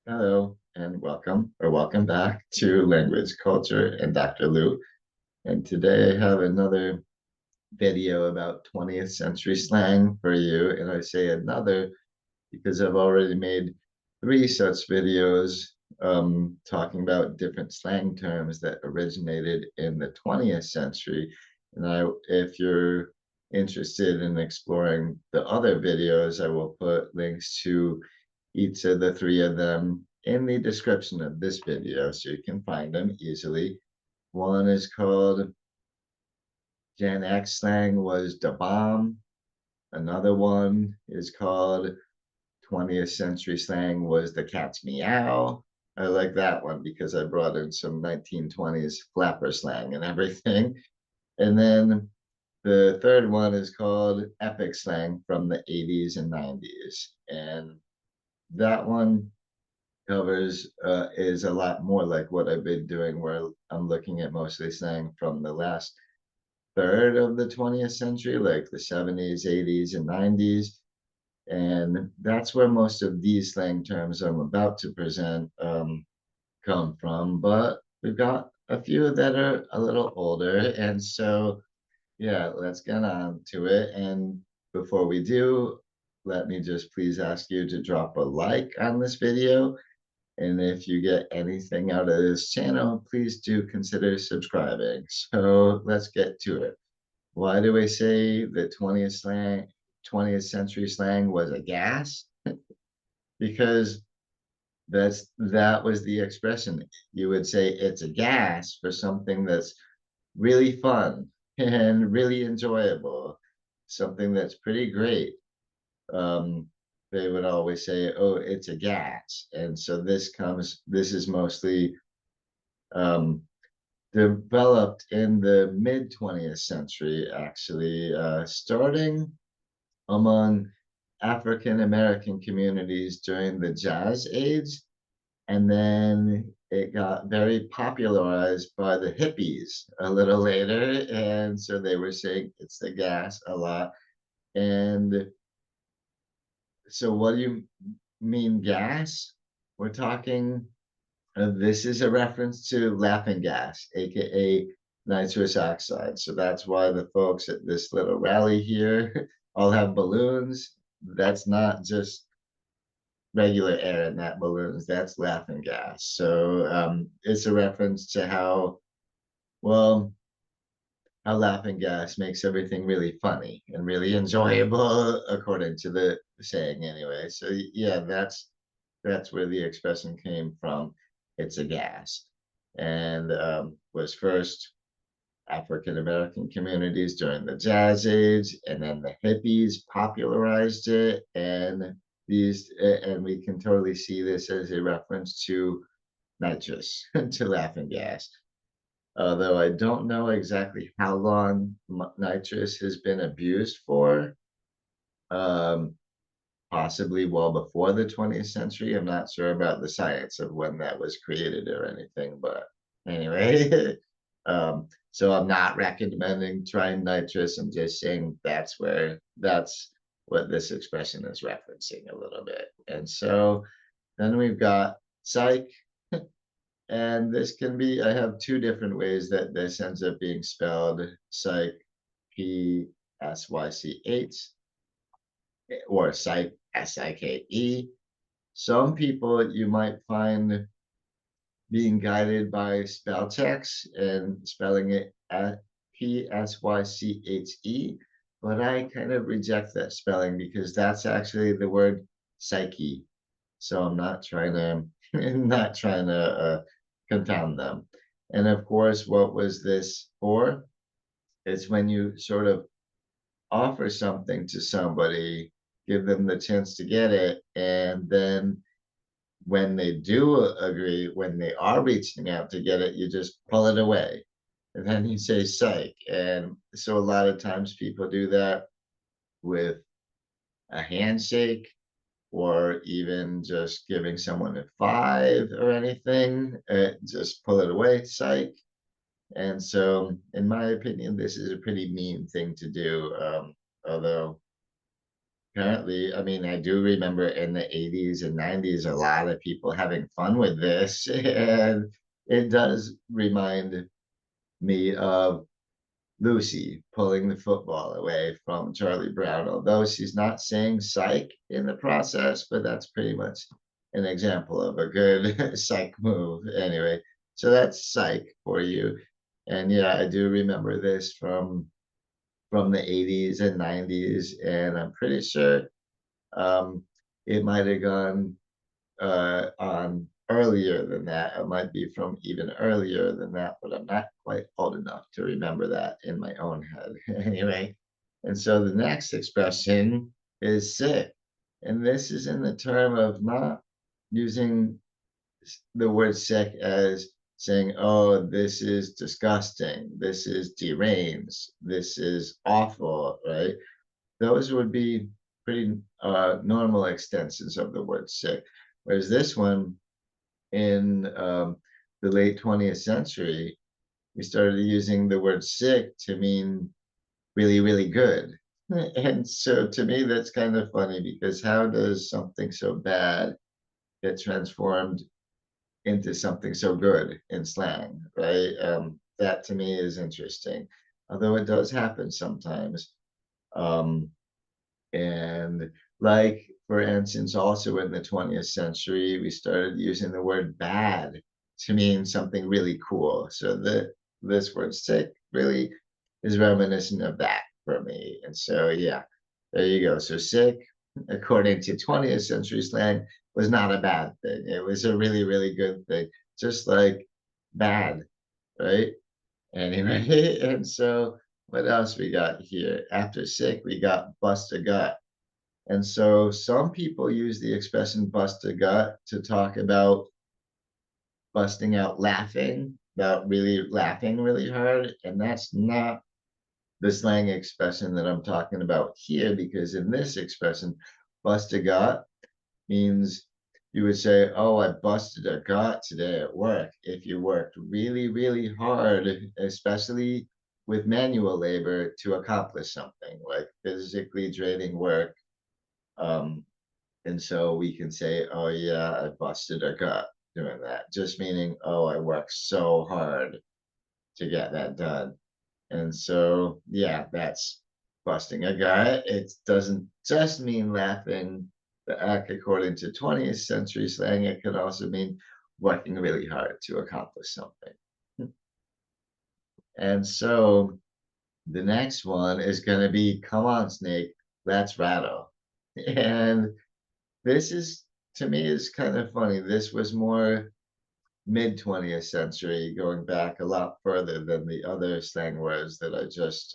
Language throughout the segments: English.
Hello and welcome back to Language, Culture, and Dr. Lou. And today I have another video about 20th century slang for you. And I say another because I've already made three such videos talking about different slang terms that originated in the 20th century. And if you're interested in exploring the other videos, I will put links to each of the three of them in the description of this video so you can find them easily. One is called Gen X slang was da bomb. Another one is called 20th century slang was the cat's meow. I like that one because I brought in some 1920s flapper slang and everything. And then the third one is called epic slang from the 80s and 90s. And that one covers is a lot more like what I've been doing, where I'm looking at mostly slang from the last third of the 20th century, like the 70s, 80s, and 90s. And that's where most of these slang terms I'm about to present come from. But we've got a few that are a little older. And so, yeah, let's get on to it. And before we do, let me just please ask you to drop a like on this video, and if you get anything out of this channel, please do consider subscribing. So let's get to it. Why do we say the 20th century slang was a gas? Because that was the expression. You would say it's a gas for something that's really fun and really enjoyable, something that's pretty great. um, they would always say, "Oh, it's a gas," and so this is mostly um, developed in the mid 20th century, actually, starting among African American communities during the Jazz Age, and then it got very popularized by the hippies a little later, and so they were saying it's the gas a lot. And so what do you mean gas? We're talking, this is a reference to laughing gas, aka nitrous oxide. So that's why the folks at this little rally here all have balloons. That's not just regular air in that balloons, that's laughing gas. So it's a reference to well, how laughing gas makes everything really funny and really enjoyable, according to the saying anyway. So yeah, that's where the expression came from. It's a gas, and was first African American communities during the Jazz Age, and then the hippies popularized it. And we can totally see this as a reference to nitrous, to laughing gas. Although I don't know exactly how long nitrous has been abused for. Um, Possibly well before the 20th century. I'm not sure about the science of when that was created or anything, but anyway. So I'm not recommending trying nitrous. I'm just saying that's what this expression is referencing a little bit. And so then we've got psych, and this can be, I have two different ways that this ends up being spelled: psych, Psych, or psych, Sike. Some people you might find being guided by spell checks and spelling it at Psyche, but I kind of reject that spelling because that's actually the word psyche. So I'm not trying to not trying to confound them. And of course, what was this for? It's when you sort of offer something to somebody, give them the chance to get it, and then when they do agree, when they are reaching out to get it, you just pull it away. And then you say psych. And so a lot of times people do that with a handshake, or even just giving someone a five or anything. Just pull it away, psych. And so, in my opinion, this is a pretty mean thing to do. Although apparently, I mean, I do remember in the 80s and 90s, a lot of people having fun with this. And it does remind me of Lucy pulling the football away from Charlie Brown, although she's not saying psych in the process, but that's pretty much an example of a good psych move anyway. So that's psych for you. And yeah, I do remember this from the 80s and 90s, and I'm pretty sure um, it might have gone on earlier than that. It might be from even earlier than that, but I'm not quite old enough to remember that in my own head anyway. And so the next expression is sick. And this is in the term of not using the word sick as saying, oh, this is disgusting, this is deranged, this is awful, right? Those would be pretty normal extensions of the word sick. Whereas this one in the late 20th century, we started using the word sick to mean really, really good. And so to me, that's kind of funny because how does something so bad get transformed into something so good in slang, right? That to me is interesting, although it does happen sometimes. Um, And like, for instance, also in the 20th century, we started using the word bad to mean something really cool. So this word sick really is reminiscent of that for me. And so, yeah, there you go. So sick, according to 20th century slang, was not a bad thing. It was a really, really good thing, just like bad, right? Anyway, and so what else we got here? After sick, we got bust a gut. And so some people use the expression bust a gut to talk about busting out laughing, about really laughing really hard. And that's not the slang expression that I'm talking about here, because in this expression, bust a gut means you would say, oh, I busted a gut today at work. If you worked really, really hard, especially with manual labor to accomplish something like physically draining work. Um, And so we can say, oh, yeah, I busted a gut doing that, just meaning, oh, I worked so hard to get that done. And so, yeah, that's busting a gut. It doesn't just mean laughing the act according to 20th century slang. It can also mean working really hard to accomplish something. And so the next one is going to be, come on, Snake, let's rattle. And this is, to me, is kind of funny. This was more mid 20th century, going back a lot further than the other slang words that I just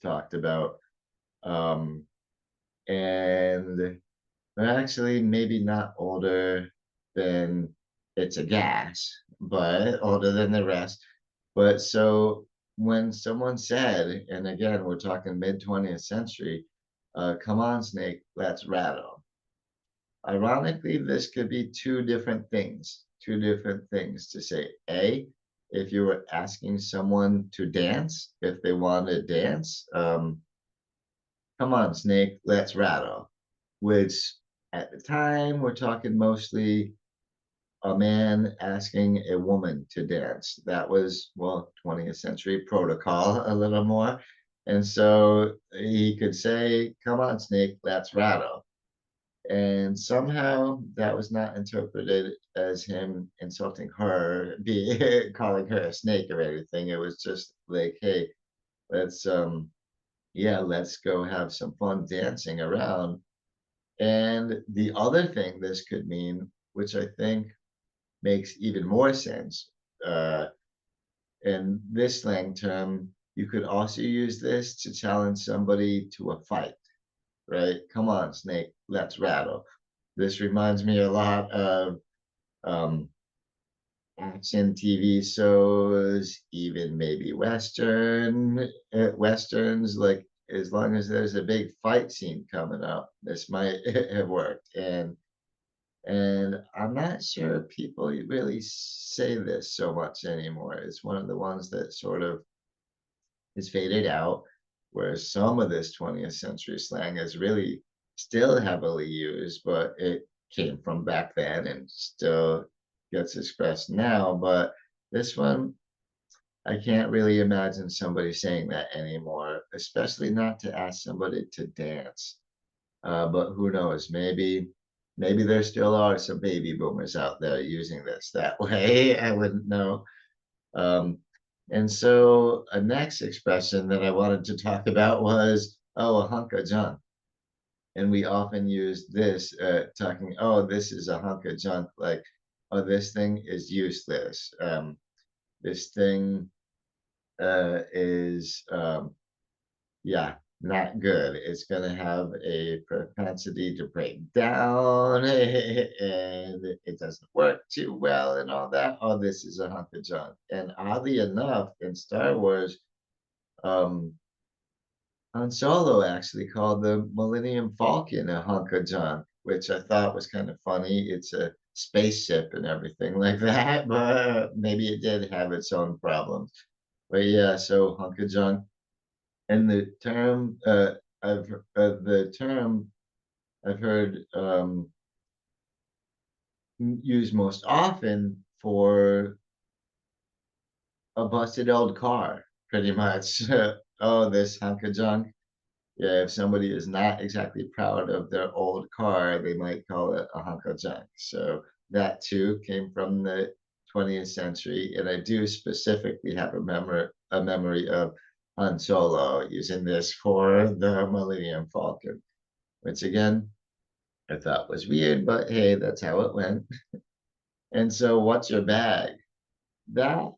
talked about. Um, and they're actually maybe not older than it's a gas, but older than the rest. But so when someone said, and again, we're talking mid 20th century, come on, Snake, let's rattle. Ironically, this could be two different things to say. A, if you were asking someone to dance, if they want to dance, come on, Snake, let's rattle. Which at the time, we're talking mostly a man asking a woman to dance. That was, well, 20th century protocol a little more. And so he could say, come on, Snake, let's rattle. And somehow that was not interpreted as him insulting her, be calling her a snake or anything. It was just like, hey, let's yeah, let's go have some fun dancing around. And the other thing this could mean, which I think makes even more sense, uh, in this slang term, you could also use this to challenge somebody to a fight, right? Come on, snake, let's rattle. This reminds me a lot of um, action TV shows, even maybe westerns. Like as long as there's a big fight scene coming up, this might have worked. And I'm not sure people really say this so much anymore. It's one of the ones that sort of is faded out. whereas some of this 20th century slang is really still heavily used, but it came from back then and still gets expressed now. But this one, I can't really imagine somebody saying that anymore, especially not to ask somebody to dance. But who knows? Maybe there still are some baby boomers out there using this that way. I wouldn't know. Um, and so a next expression that I wanted to talk about was, oh, a hunk of junk. And we often use this talking, oh, this is a hunk of junk, like, oh, this thing is useless. This thing is yeah, not good. It's gonna have a propensity to break down, and it doesn't work too well and all that. Oh, this is a hunk of junk. And oddly enough, in Star Wars, um, Han Solo actually called the Millennium Falcon a hunk of junk, which I thought was kind of funny. It's a spaceship and everything like that, but maybe it did have its own problems. But yeah, so hunk of junk. And the term, the term I've heard used most often for a busted old car, pretty much. Oh, this hunk of junk. Yeah, if somebody is not exactly proud of their old car, they might call it a hunk of junk. So that too came from the 20th century, and I do specifically have a memory of Han Solo using this for the Millennium Falcon, which again I thought was weird, but hey, that's how it went. And so, what's your bag? That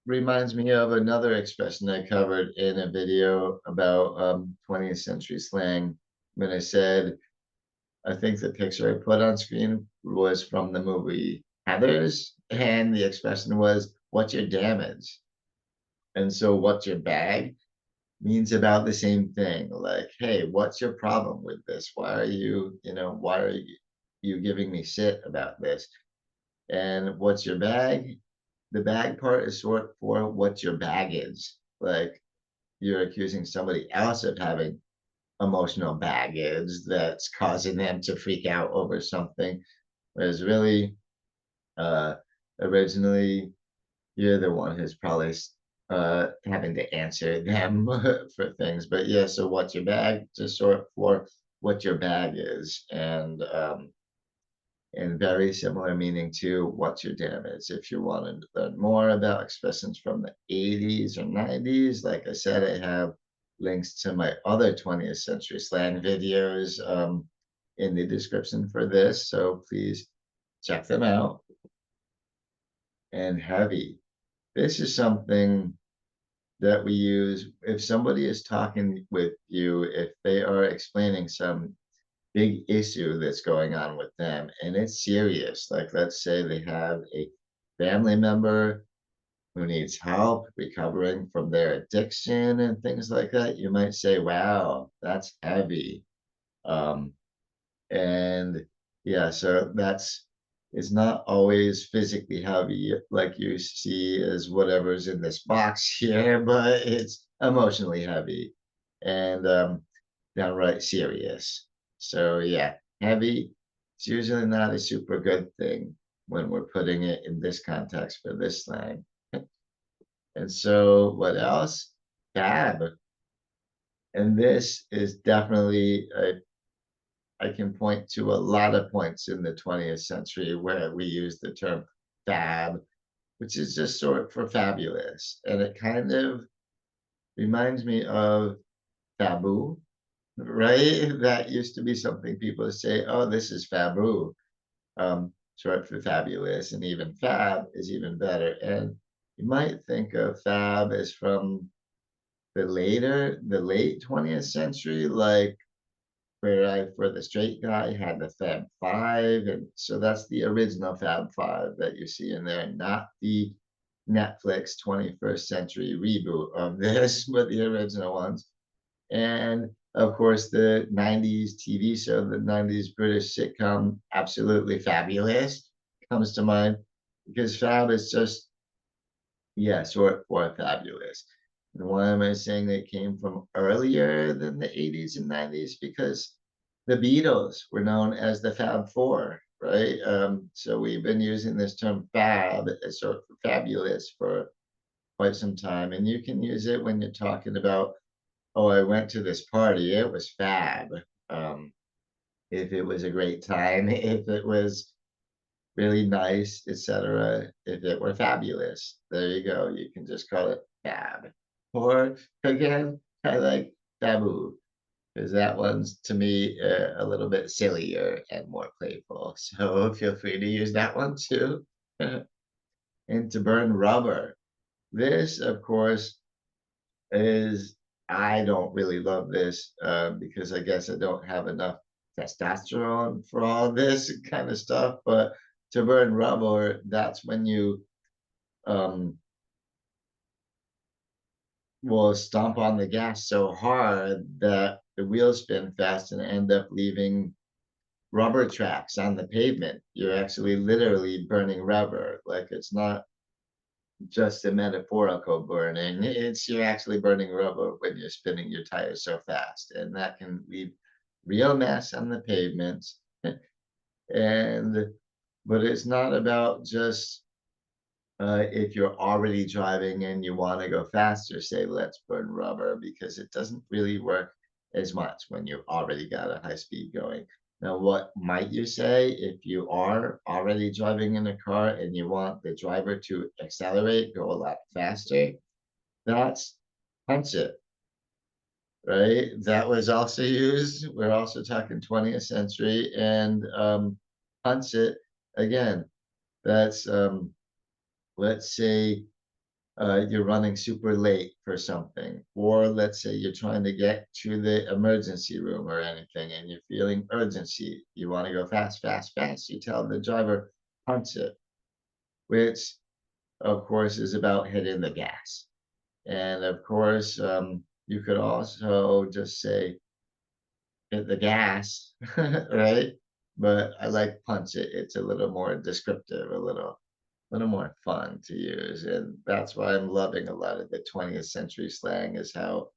reminds me of another expression I covered in a video about 20th century slang when I said, I think the picture I put on screen was from the movie Heathers, and the expression was, what's your damage? And so, what's your bag means about the same thing. Like, hey, what's your problem with this? Why are you giving me shit about this? And what's your bag? The bag part is short for what's your baggage? Like you're accusing somebody else of having emotional baggage that's causing them to freak out over something. Whereas really, uh, originally, you're the one who's probably having to answer them for things. But yeah, so what's your bag? Just short for what your bag is. And very similar meaning to what's your damage. If you wanted to learn more about expressions from the 80s or 90s, like I said, I have links to my other 20th century slang videos in the description for this. So please check them out. And heavy. This is something that we use if somebody is talking with you, if they are explaining some big issue that's going on with them and it's serious. Like, let's say they have a family member who needs help recovering from their addiction and things like that. You might say, wow, that's heavy. Um, and yeah, so that's it's not always physically heavy like you see as whatever's in this box here, but it's emotionally heavy and downright serious. So yeah, heavy. It's usually not a super good thing when we're putting it in this context for this slang. And so what else? Fab. And this is definitely I can point to a lot of points in the 20th century where we use the term fab, which is just short for fabulous. And it kind of reminds me of taboo, right? That used to be something people say, oh, this is fabu, short for fabulous. And even fab is even better. And you might think of fab as from the late 20th century, like where I for the straight guy had the Fab Five, and so that's the original Fab Five that you see in there, not the Netflix 21st century reboot of this, but the original ones. And of course, the 90s TV show, the 90s British sitcom, Absolutely Fabulous, comes to mind because Fab is just, yeah, short for fabulous. And why am I saying it came from earlier than the 80s and 90s? Because the Beatles were known as the Fab Four, right? So we've been using this term fab as sort of fabulous for quite some time. And you can use it when you're talking about, oh, I went to this party, it was fab. Um, if it was a great time, if it was really nice, etc. If it were fabulous, there you go. You can just call it fab. Or again, I like taboo because that one's to me a little bit sillier and more playful. So feel free to use that one too. And to burn rubber. This, of course, is I don't really love this because I guess I don't have enough testosterone for all this kind of stuff. But to burn rubber, that's when you um, will stomp on the gas so hard that the wheels spin fast and end up leaving rubber tracks on the pavement. You're actually literally burning rubber. Like it's not just a metaphorical burning. It's you're actually burning rubber when you're spinning your tires so fast, and that can leave real mess on the pavements. And but it's not about just if you're already driving and you want to go faster, say let's burn rubber because it doesn't really work as much when you've already got a high speed going. Now, what might you say if you are already driving in a car and you want the driver to accelerate, go a lot faster? That's punch it, right? That was also used. We're also talking 20th century and punch it again. That's let's say you're running super late for something, or let's say you're trying to get to the emergency room or anything and you're feeling urgency. You want to go fast, fast, fast. You tell the driver, punch it, which of course is about hitting the gas. And of course, you could also just say hit the gas, right? But I like punch it. It's a little more descriptive, a little more fun to use. And that's why I'm loving a lot of the 20th century slang is how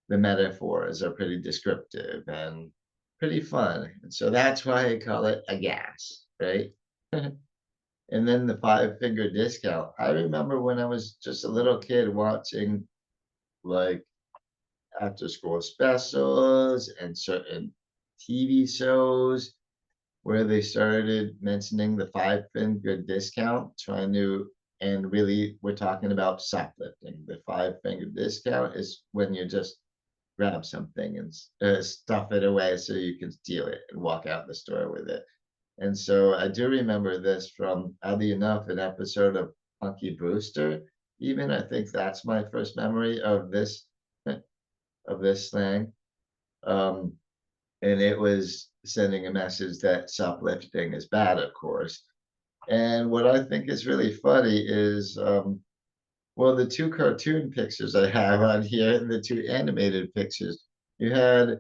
the metaphors are pretty descriptive and pretty fun. And so that's why I call it a gas, right? And then the five-finger discount. I remember when I was just a little kid watching like after school specials and certain TV shows where they started mentioning the five-finger discount, trying to, and really we're talking about shoplifting. The five-finger discount is when you just grab something and stuff it away so you can steal it and walk out the store with it. And so I do remember this from, oddly enough, an episode of Punky Brewster. Even I think that's my first memory of this slang. Um, and it was sending a message that shoplifting is bad, of course. And what I think is really funny is, well, the two cartoon pictures I have on here and the two animated pictures, you had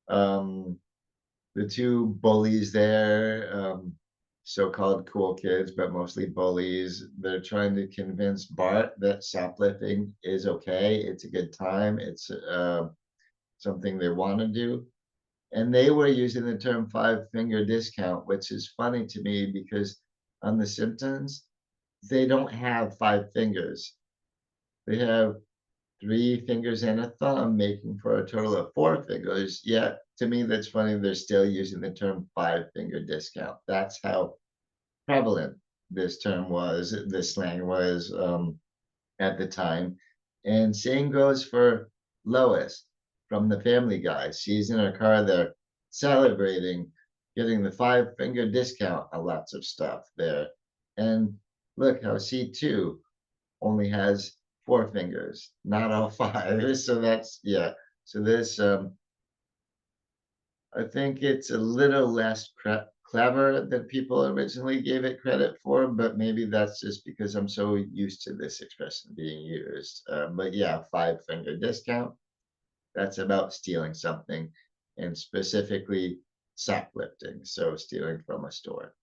um, the two bullies there, so-called cool kids, but mostly bullies. They're trying to convince Bart that shoplifting is okay. It's a good time. It's something they want to do. And they were using the term five-finger discount, which is funny to me because on The Simpsons, they don't have five fingers. They have three fingers and a thumb, making for a total of four fingers. Yet, to me, that's funny. They're still using the term five-finger discount. That's how prevalent this term was, this slang was at the time. And same goes for Lois from the Family Guy. She's in her car there celebrating getting the five-finger discount on lots of stuff there. And look how she too only has four fingers, not all five. So that's yeah. So this I think it's a little less clever than people originally gave it credit for, but maybe that's just because I'm so used to this expression being used. But yeah, five-finger discount, that's about stealing something and specifically shoplifting, so stealing from a store.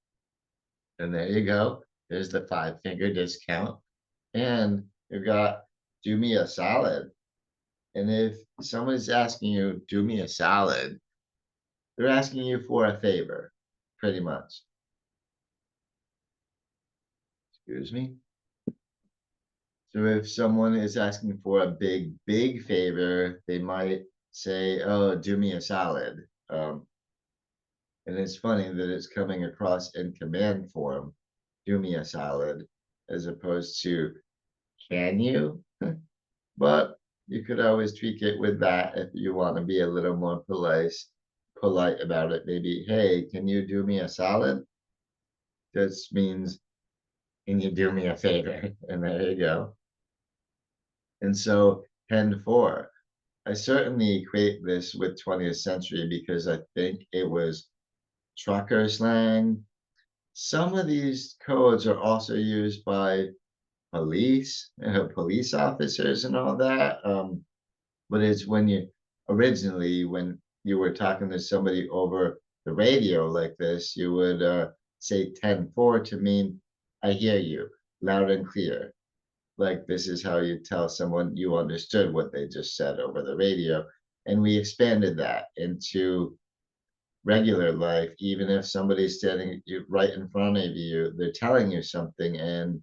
And there you go. There's the five-finger discount. And you've got do me a salad. And if someone's asking you, do me a salad, they're asking you for a favor, pretty much. Excuse me. So if someone is asking for a big, big favor, they might say, oh, do me a salad. And it's funny that it's coming across in command form, do me a salad, as opposed to, can you? But you could always tweak it with that if you want to be a little more polite about it. Maybe, hey, can you do me a salad? This means, can you do me a favor? And there you go. And so 10-4. I certainly equate this with 20th century because I think it was trucker slang. Some of these codes are also used by police, police officers and all that. But it's when you originally, when you were talking to somebody over the radio like this, you would say 10-4 to mean, I hear you loud and clear. Like this is how you tell someone you understood what they just said over the radio. And we expanded that into regular life. Even if somebody's standing right in front of you, they're telling you something. And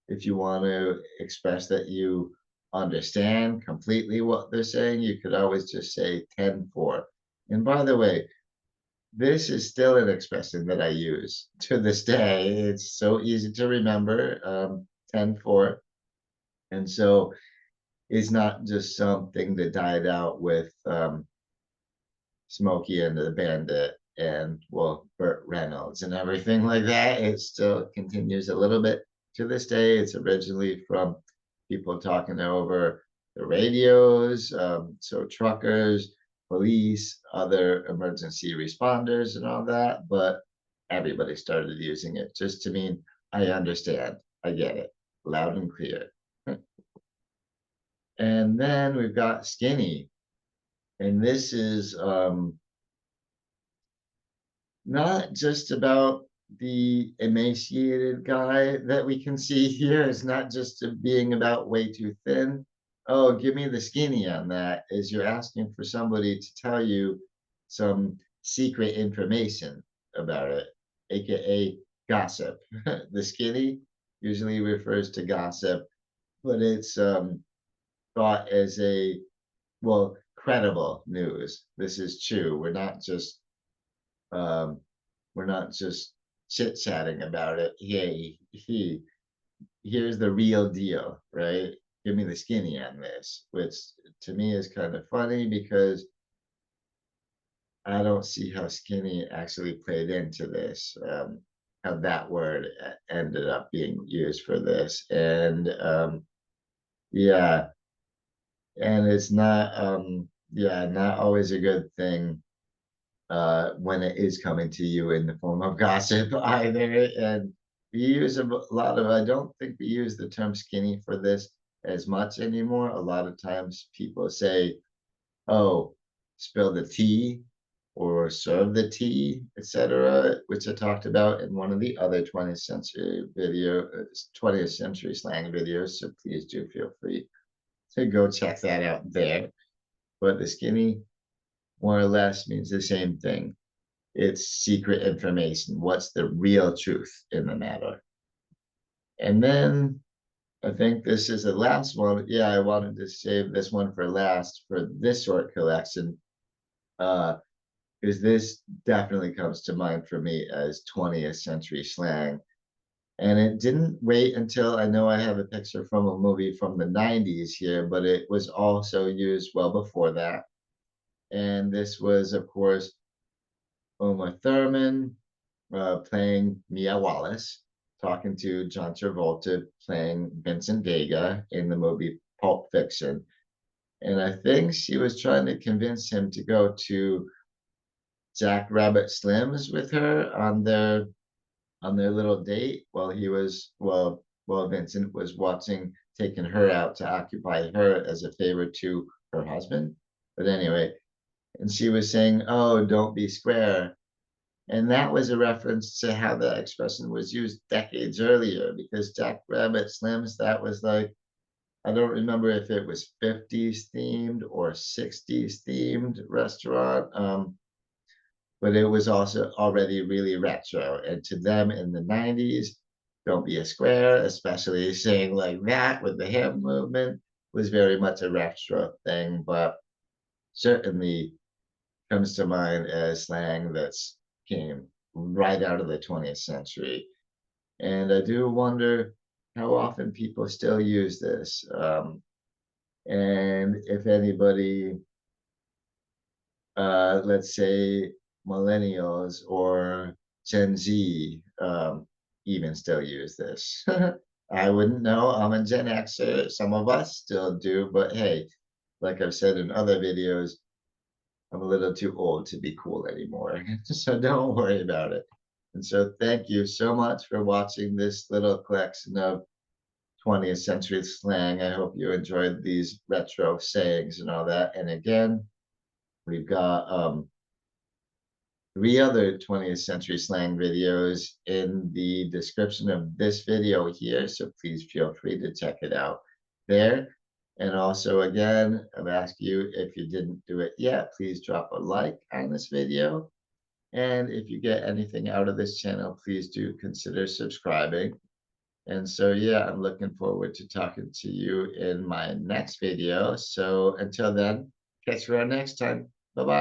if you want to express that you understand completely what they're saying, you could always just say 10-4. And by the way, this is still an expression that I use to this day. It's so easy to remember, 10-4. And so it's not just something that died out with Smokey and the Bandit and, well, Burt Reynolds and everything like that. It still continues a little bit to this day. It's originally from people talking over the radios, so truckers, police, other emergency responders, and all that. But everybody started using it just to mean, I understand, I get it, loud and clear. And then we've got skinny. And this is not just about the emaciated guy that we can see here. It's not just being about way too thin. Oh, give me the skinny on that, is you're asking for somebody to tell you some secret information about it, aka gossip. The skinny usually refers to gossip, but it's thought as a, well, credible news. This is true. Um, we're not just chit chatting about it. Hey, here's the real deal, right? Give me the skinny on this, which to me is kind of funny because I don't see how skinny actually played into this. How that word ended up being used for this, and yeah, and it's not, yeah, not always a good thing when it is coming to you in the form of gossip either. And we use a lot of, I don't think we use the term skinny for this as much anymore. A lot of times people say, oh, spill the tea or serve the tea, etc., which I talked about in one of the other 20th century 20th century slang videos. So please do feel free to go check that out there. But the skinny more or less means the same thing. It's secret information. What's the real truth in the matter? And then I think this is the last one. Yeah, I wanted to save this one for last for this short collection, because this definitely comes to mind for me as 20th century slang. And it didn't wait until, I know I have a picture from a movie from the 90s here, but it was also used well before that. And this was, of course, Uma Thurman playing Mia Wallace, talking to John Travolta playing Vincent Vega in the movie Pulp Fiction. And I think she was trying to convince him to go to Jack Rabbit Slim's with her on their little date while he was, while Vincent was watching, taking her out to occupy her as a favor to her husband. But anyway, and she was saying, oh, don't be square. And that was a reference to how that expression was used decades earlier, because Jack Rabbit Slims, that was like I don't remember if it was 50s themed or 60s themed restaurant, but it was also already really retro. And to them in the 90s, "Don't be a square," especially saying like that with the hip movement, was very much a retro thing, but certainly comes to mind as slang that's came right out of the 20th century. And I do wonder how often people still use this, and if anybody, let's say millennials or Gen Z, even still use this. I wouldn't know. I'm a Gen Xer. Some of us still do, but hey, like I've said in other videos, I'm a little too old to be cool anymore. So don't worry about it. And so thank you so much for watching this little collection of 20th century slang. I hope you enjoyed these retro sayings and all that. And again, we've got 3 other 20th century slang videos in the description of this video here, so please feel free to check it out there. And also, again, I've asked you, if you didn't do it yet, please drop a like on this video. And if you get anything out of this channel, please do consider subscribing. And so, yeah, I'm looking forward to talking to you in my next video. So until then, catch you around next time. Bye bye.